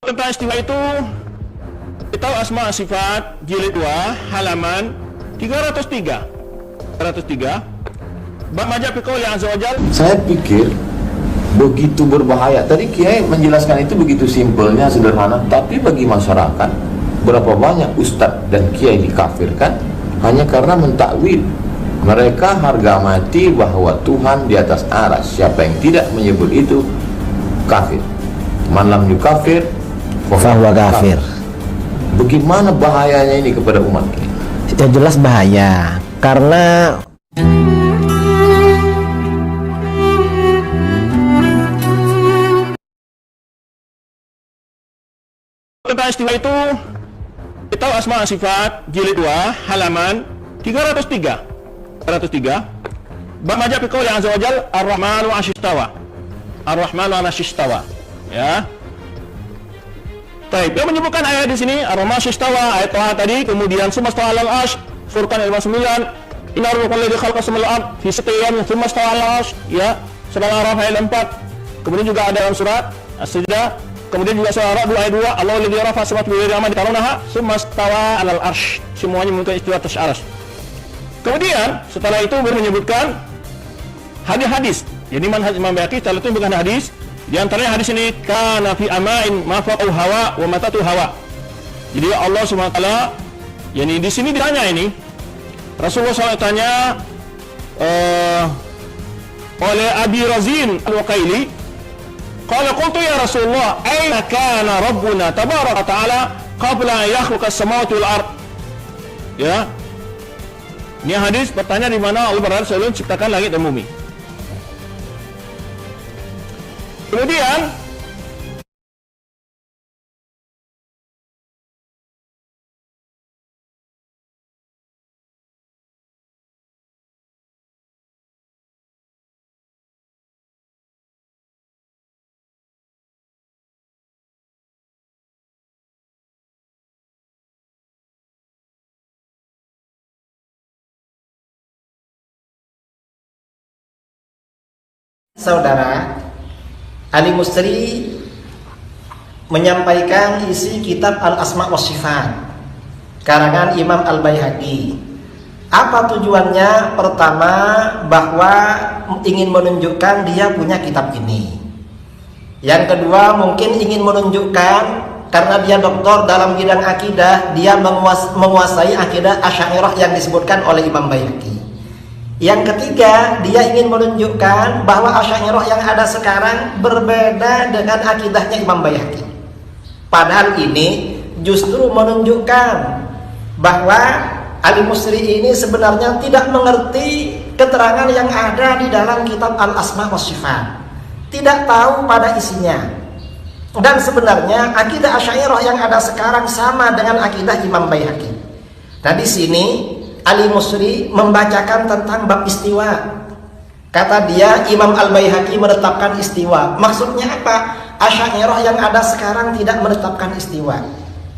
Tentang istiwa itu, kita tahu Asma Sifat jilid 2 halaman 303. Bab majah fi qouli azza wa jalla. Saya pikir begitu berbahaya. Tadi Kiai menjelaskan itu begitu simpelnya, sederhana, tapi bagi masyarakat berapa banyak ustadz dan kiai dikafirkan hanya karena mentakwil. Mereka harga mati bahwa Tuhan di atas aras. Siapa yang tidak menyebut itu kafir. Man lam yukafir fahuwa kafir. Bagaimana bahayanya ini kepada umat ini? Ya jelas bahaya, karena tentang istiwa itu, kita tahu Asma Sifat jilid 2 halaman 303. Bab majah fi qouli azza wa jalla ar-rahmanu 'arsy istawa. Ar-rahmanu 'arsy istawa. Ya. Baik, dia menyebutkan ayat di sini ar-rahmanu 'arsy istawa, ayat Taha tadi, kemudian summa istawa 'alal 'arsy, Furqan ayat 9, inna rabbakum alladzi khalaqa as-samawati wal ardh fi sittati ayyamin tsumma istawa 'alal 'arsy, ya. Surah Al-A'raf ayat 4. Kemudian juga ada dalam surat As-Sajdah. Kemudian juga surah Ar-Ra'd ayat 2, Allahu alladzi rafa'a as-samawati bi ghairi 'amadin tarawnaha, tsumma istawa 'alal 'arsy. Semuanya memiliki istiwa atas arsy. Kemudian setelah itu baru menyebutkan hadis-hadis. Jadi manhaj Imam Baihaqi setelah itu menyebutkan hadis. Di antaranya hadis ini kana fi ama'in ma faqahu hawa wa matatu hawa. Jadi Allah Subhanahu wa taala, yani di sini ditanya ini Rasulullah SAW tanya oleh Abi Razin Al-Waqaili, qala qultu ya Rasulullah aina kana rabbuna tabaraka ta'ala qabla an yakhluqa as-samawati wal ard. Ya. Ini hadis bertanya di mana Allah berada sebelum menciptakan langit dan bumi. Kemudian Saudara, Ali Mustri menyampaikan isi kitab Al-Asma wa Sifat karangan Imam Al-Baihaqi. Apa tujuannya? Pertama, bahwa ingin menunjukkan dia punya kitab ini. Yang kedua, mungkin ingin menunjukkan karena dia doktor dalam bidang akidah, dia menguasai akidah Asy'ariyah yang disebutkan oleh Imam Baihaqi. Yang ketiga, dia ingin menunjukkan bahwa Asy'ariyah yang ada sekarang berbeda dengan akidahnya Imam Baihaqi. Padahal ini justru menunjukkan bahwa Ali Mustri ini sebenarnya tidak mengerti keterangan yang ada di dalam kitab Al-Asma wa Sifat. Tidak tahu pada isinya. Dan sebenarnya akidah Asy'ariyah yang ada sekarang sama dengan akidah Imam Baihaqi. Nah, di sini Ali Mustri membacakan tentang bab istiwa. Kata dia, Imam Al-Baihaqi menetapkan istiwa. Maksudnya apa? Asy'ariyah yang ada sekarang tidak menetapkan istiwa.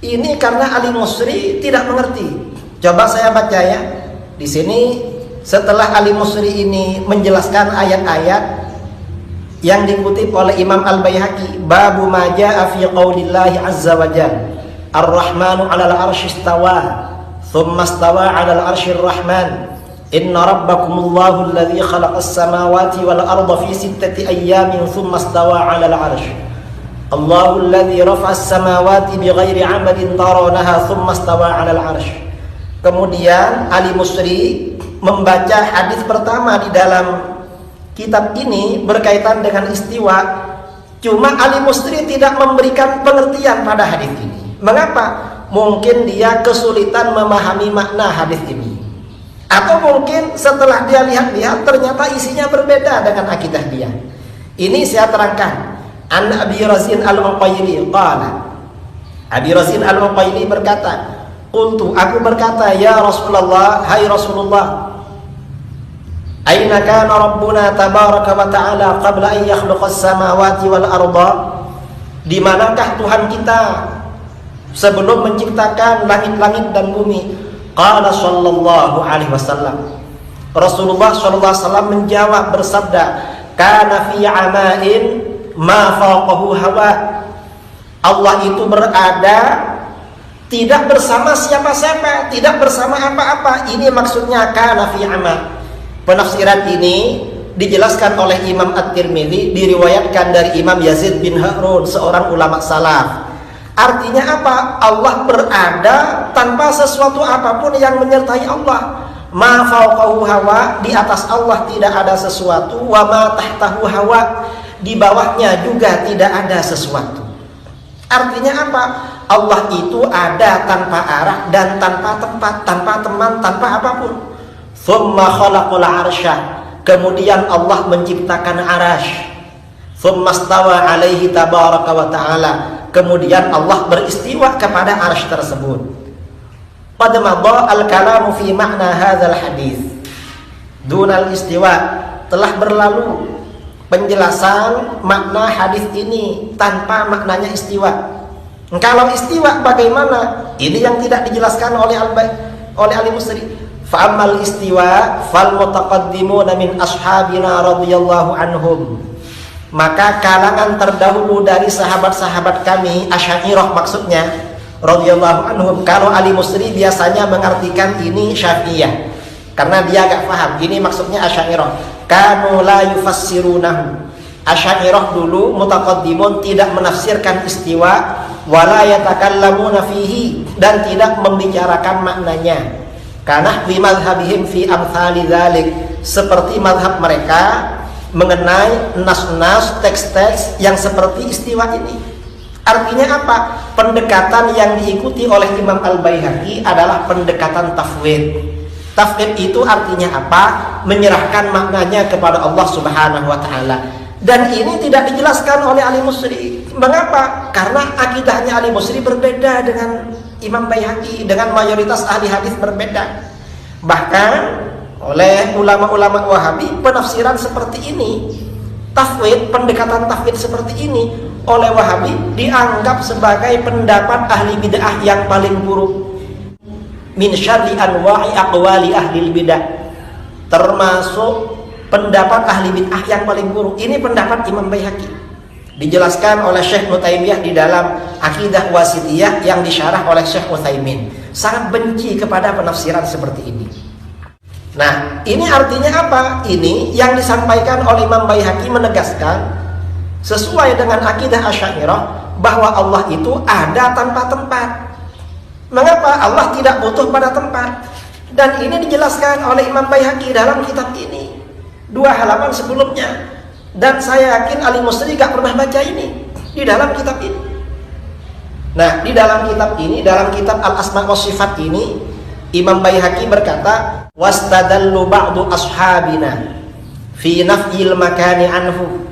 Ini karena Ali Mustri tidak mengerti. Coba saya baca ya. Di sini setelah Ali Mustri ini menjelaskan ayat-ayat yang dikutip oleh Imam Al-Baihaqi, babu ma jaa fi qaulillahi azza wa jalla, ar-rahmanu 'alal 'arsy istawa. ثم استوى على العرش الرحمن إن ربكم الله الذي خلق السماوات والأرض في 6 أيام ثم استوى على العرش الله الذي رفع السماوات بغير عمد ترونها ثم استوى على العرش. Kemudian Ali Mustri membaca hadis pertama di dalam kitab ini berkaitan dengan istiwa. Cuma Ali Mustri tidak memberikan pengertian pada hadis ini. Mengapa? Mungkin dia kesulitan memahami makna hadis ini, atau mungkin setelah dia lihat-lihat ternyata isinya berbeda dengan akidah dia. Ini saya terangkan. An Abi Razin Al-Uqaili qala, Abi Razin Al-Uqaili berkata, qultu, aku berkata, ya Rasulullah, hai Rasulullah, aina kana rabbuna tabaraka wa ta'ala qabla an yakhluqa as-samawati wal arda? Di manakah Tuhan kita sebelum menciptakan langit-langit dan bumi? Qala sallallahu alaihi wasallam, Rasulullah sallallahu alaihi wasallam menjawab bersabda, kana fi ama'in ma faqahu hawa. Allah itu berada tidak bersama siapa-siapa, tidak bersama apa-apa. Ini maksudnya kana fi ama. Penafsiran ini dijelaskan oleh Imam At-Tirmidzi, diriwayatkan dari Imam Yazid bin Harun, seorang ulama salaf. Artinya apa? Allah berada tanpa sesuatu apapun yang menyertai Allah. Ma fauqahu hawa, di atas Allah tidak ada sesuatu. Wa ma tahtahu hawa, di bawahnya juga tidak ada sesuatu. Artinya apa? Allah itu ada tanpa arah dan tanpa tempat, tanpa teman, tanpa apapun. Thumma khalaqal arsya, kemudian Allah menciptakan arash. Thumma stawa alaihi tabaraka wa ta'ala, kemudian Allah beristiwa kepada arash tersebut. Qad madha al-kalamu fi makna hadzal hadis. Dunal istiwa, telah berlalu penjelasan makna hadis ini tanpa maknanya istiwa. Kalau istiwa bagaimana? Ini yang tidak dijelaskan oleh Al-Musri. Fa ammal istiwa fal mutaqaddimuna min ashabina radhiyallahu anhum. Maka kalangan terdahulu dari sahabat-sahabat kami, Asy'ariyah maksudnya, radhiyallahu anhum. Kalau Al-Musri biasanya mengartikan ini Syafi'iyah, karena dia agak paham. Ini maksudnya Asy'ariyah. Kanu la yufassirunahu. Asy'ariyah dulu mutaqaddimun tidak menafsirkan istiwa, wala yatakallamuna fihi, dan tidak membicarakan maknanya. Karena fi madhhabihim fi amthali dzalik, seperti madhab mereka mengenai nas-nas, teks-teks yang seperti istiwa ini. Artinya apa? Pendekatan yang diikuti oleh Imam Al-Baihaqi adalah pendekatan tafwid. Tafwid itu artinya apa? Menyerahkan maknanya kepada Allah Subhanahu wa ta'ala. Dan ini tidak dijelaskan oleh Al-Musri. Mengapa? Karena akidahnya Al-Musri berbeda dengan Imam Baihaqi, dengan mayoritas ahli hadis berbeda. Bahkan oleh ulama-ulama Wahabi, penafsiran seperti ini, tafwid, pendekatan tafwid seperti ini oleh Wahabi dianggap sebagai pendapat ahli bid'ah yang paling buruk. Min syarri anwa'i aqwali ahli bid'ah, termasuk pendapat ahli bid'ah yang paling buruk. Ini pendapat Imam Baihaqi, dijelaskan oleh Syekh Nutaimiyah di dalam Aqidah Wasithiyah yang disyarah oleh Syekh Utsaimin. Sangat benci kepada penafsiran seperti ini. Nah, ini artinya apa? Ini yang disampaikan oleh Imam Baihaqi menegaskan sesuai dengan akidah Asy'ariyah bahwa Allah itu ada tanpa tempat. Mengapa? Allah tidak butuh pada tempat. Dan ini dijelaskan oleh Imam Baihaqi dalam kitab ini 2 halaman sebelumnya. Dan saya yakin Al-Musri gak pernah baca ini di dalam kitab ini. Nah, di dalam kitab ini, dalam kitab Al-Asma' wa Sifat ini, Imam Baihaqi berkata, wastadallu ba'du ashabina fi naf'il makani anhu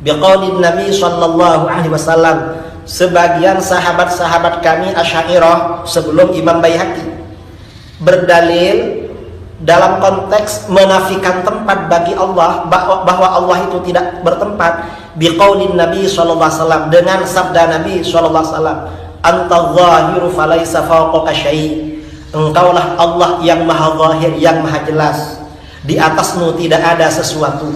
biqaulin Nabi sallallahu alaihi wasallam. Sebagian sahabat-sahabat kami Asy'ariyah sebelum Imam Baihaqi berdalil dalam konteks menafikan tempat bagi Allah, bahwa Allah itu tidak bertempat, biqaulin Nabi sallallahu alaihi wasallam, dengan sabda Nabi sallallahu alaihi wasallam, anta zahiru falaisa fawqaka syai', engkaulah Allah yang maha zahir, yang maha jelas, di atasmu tidak ada sesuatu.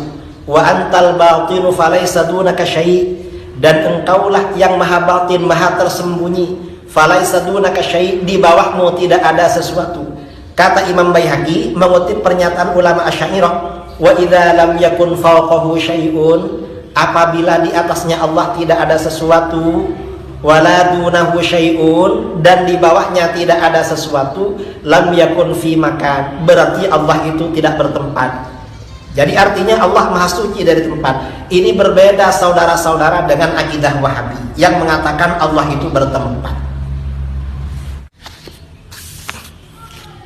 Wa antal batinu falaisa dunaka syai', dan engkaulah yang maha batin, maha tersembunyi, falaisa dunaka syai', di bawahmu tidak ada sesuatu. Kata Imam Baihaqi mengutip pernyataan ulama Asy'ariyah, wa idza lam yakun fawqahu syai'un, apabila di atasnya Allah tidak ada sesuatu, wala dunahu syai'un, dan di bawahnya tidak ada sesuatu, lam yakun fi makan, berarti Allah itu tidak bertempat. Jadi artinya Allah maha suci dari tempat. Ini berbeda saudara-saudara dengan akidah Wahabi yang mengatakan Allah itu bertempat.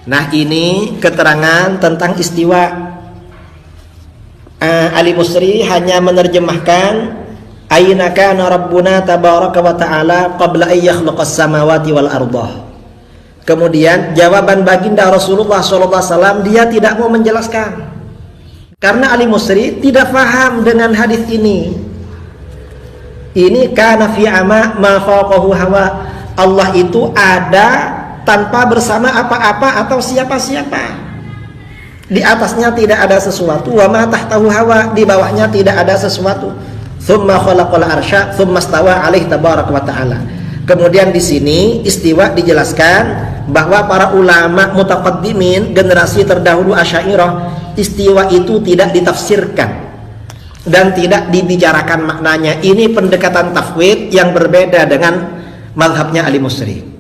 Nah, ini keterangan tentang istiwa. Al-Musri hanya menerjemahkan aina kana rabbuna tabaraka wa ta'ala qabla an yakhluqas samawati wal ardah. Kemudian jawaban baginda Rasulullah SAW, dia tidak mau menjelaskan karena Al-Musri tidak paham dengan hadis ini. Ini kana fi ama ma fawqahu hawa, Allah itu ada tanpa bersama apa-apa atau siapa-siapa. Di atasnya tidak ada sesuatu, wa ma tahtahu hawa, di bawahnya tidak ada sesuatu. Tsumma khalaqal arsya, tsumma stawa alaihi tabaraka wa ta'ala. Kemudian di sini istiwa dijelaskan bahwa para ulama mutaqaddimin, generasi terdahulu Asy'ariyah, istiwa itu tidak ditafsirkan dan tidak dibicarakan maknanya. Ini pendekatan tafwid yang berbeda dengan mazhabnya Ali Musri.